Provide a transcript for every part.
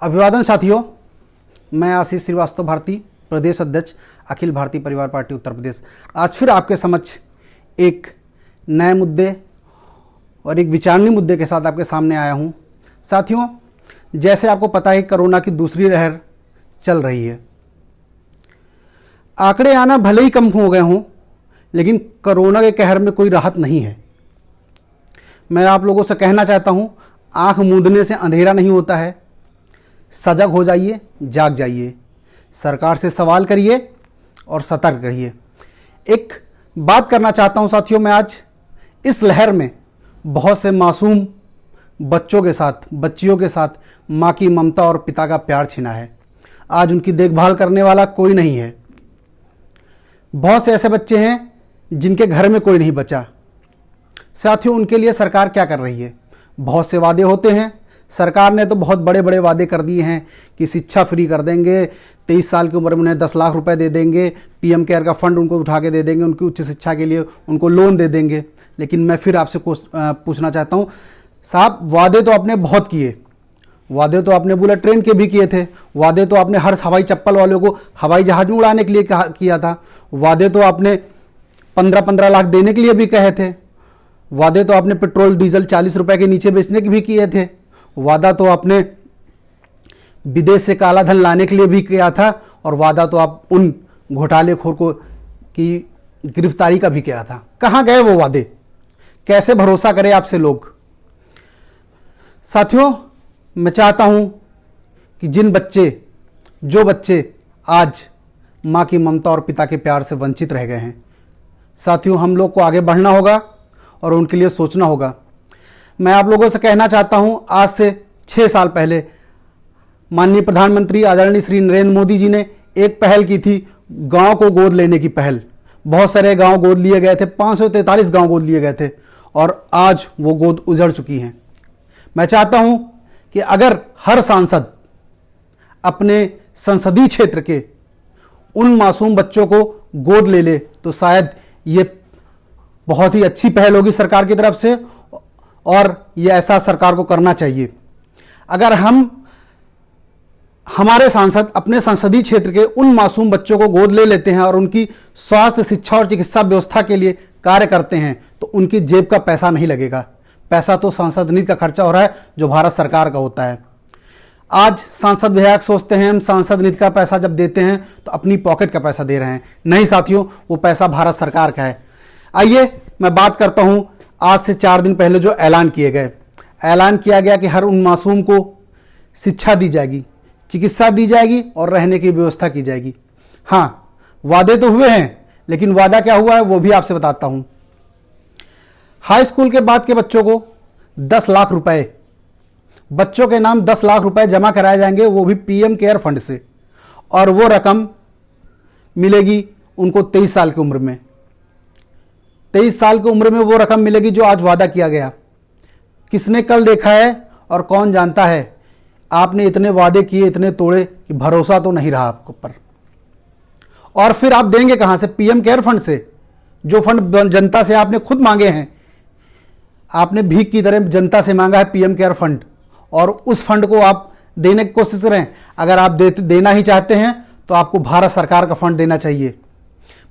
अभिवादन साथियों, मैं आशीष श्रीवास्तव भारती, प्रदेश अध्यक्ष अखिल भारतीय परिवार पार्टी उत्तर प्रदेश। आज फिर आपके समक्ष एक नए मुद्दे और एक विचारणीय मुद्दे के साथ आपके सामने आया हूं। साथियों, जैसे आपको पता है कोरोना की दूसरी लहर चल रही है। आंकड़े आना भले ही कम हो गए हों, लेकिन कोरोना के कहर में कोई राहत नहीं है। मैं आप लोगों से कहना चाहता हूं, आंख मूंदने से अंधेरा नहीं होता है। सजग हो जाइए, जाग जाइए, सरकार से सवाल करिए और सतर्क रहिए। एक बात करना चाहता हूं साथियों, मैं आज इस लहर में बहुत से मासूम बच्चों के साथ, बच्चियों के साथ माँ की ममता और पिता का प्यार छिना है। आज उनकी देखभाल करने वाला कोई नहीं है। बहुत से ऐसे बच्चे हैं जिनके घर में कोई नहीं बचा। साथियों, उनके लिए सरकार क्या कर रही है? बहुत से वादे होते हैं। सरकार ने तो बहुत बड़े बड़े वादे कर दिए हैं कि शिक्षा फ्री कर देंगे, 23 साल की उम्र में उन्हें 10 लाख रुपए दे देंगे, पीएम केयर का फंड उनको उठा के दे देंगे, उनकी उच्च शिक्षा के लिए उनको लोन दे देंगे। लेकिन मैं फिर आपसे पूछना चाहता हूँ साहब, वादे तो आपने बहुत किए। वादे तो आपने बुलेट ट्रेन के भी किए थे। वादे तो आपने हर हवाई चप्पल वालों को हवाई जहाज में उड़ाने के लिए किया था। वादे तो आपने 15-15 लाख देने के लिए भी कहे थे। वादे तो आपने पेट्रोल डीजल 40 रुपए के नीचे बेचने के भी किए थे। वादा तो आपने विदेश से काला धन लाने के लिए भी किया था, और वादा तो आप उन घोटालेखोर को की गिरफ्तारी का भी किया था। कहाँ गए वो वादे? कैसे भरोसा करें आपसे लोग? साथियों, मैं चाहता हूं कि जो बच्चे आज मां की ममता और पिता के प्यार से वंचित रह गए हैं, साथियों, हम लोग को आगे बढ़ना होगा और उनके लिए सोचना होगा। मैं आप लोगों से कहना चाहता हूं, आज से 6 साल पहले माननीय प्रधानमंत्री आदरणीय श्री नरेंद्र मोदी जी ने एक पहल की थी, गांव को गोद लेने की पहल। बहुत सारे गांव गोद लिए गए थे, 543 गांव गोद लिए गए थे, और आज वो गोद उजड़ चुकी हैं। मैं चाहता हूं कि अगर हर सांसद अपने संसदीय क्षेत्र के उन मासूम बच्चों को गोद ले ले तो शायद ये बहुत ही अच्छी पहल होगी सरकार की तरफ से, और ये ऐसा सरकार को करना चाहिए। अगर हमारे सांसद अपने संसदीय क्षेत्र के उन मासूम बच्चों को गोद ले लेते हैं और उनकी स्वास्थ्य, शिक्षा और चिकित्सा व्यवस्था के लिए कार्य करते हैं, तो उनकी जेब का पैसा नहीं लगेगा। पैसा तो सांसद निधि का खर्चा हो रहा है, जो भारत सरकार का होता है। आज सांसद विधायक सोचते हैं हम सांसद निधि का पैसा जब देते हैं तो अपनी पॉकेट का पैसा दे रहे हैं। नहीं साथियों, वो पैसा भारत सरकार का है। आइए मैं बात करता हूं, आज से 4 दिन पहले जो ऐलान किए गए। ऐलान किया गया कि हर उन मासूम को शिक्षा दी जाएगी, चिकित्सा दी जाएगी और रहने की व्यवस्था की जाएगी। हाँ, वादे तो हुए हैं, लेकिन वादा क्या हुआ है वो भी आपसे बताता हूं। हाई स्कूल के बाद के बच्चों को 10 लाख रुपए, बच्चों के नाम 10 लाख रुपए जमा कराए जाएंगे, वो भी पीएम केयर फंड से, और वो रकम मिलेगी उनको 23 साल की उम्र में। 23 साल की उम्र में वो रकम मिलेगी जो आज वादा किया गया। किसने कल देखा है और कौन जानता है? आपने इतने वादे किए, इतने तोड़े कि भरोसा तो नहीं रहा आपके ऊपर। और फिर आप देंगे कहां से? पीएम केयर फंड से, जो फंड जनता से आपने खुद मांगे हैं। आपने भीख की तरह जनता से मांगा है पीएम केयर फंड, और उस फंड को आप देने की कोशिश करें। अगर आप देना ही चाहते हैं तो आपको भारत सरकार का फंड देना चाहिए,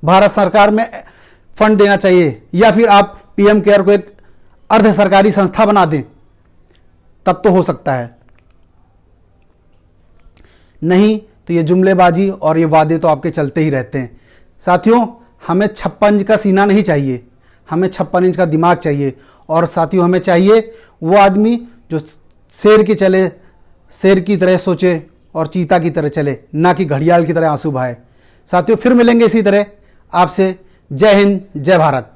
भारत सरकार में फंड देना चाहिए, या फिर आप पीएम केयर को एक अर्ध सरकारी संस्था बना दें, तब तो हो सकता है। नहीं तो ये जुमलेबाजी और ये वादे तो आपके चलते ही रहते हैं। साथियों, हमें 56 इंच का सीना नहीं चाहिए, हमें 56 इंच का दिमाग चाहिए। और साथियों, हमें चाहिए वो आदमी जो शेर की तरह सोचे और चीता की तरह चले, ना कि घड़ियाल की तरह आंसू बहाए। साथियों, फिर मिलेंगे इसी तरह आपसे। जय हिंद, जय भारत।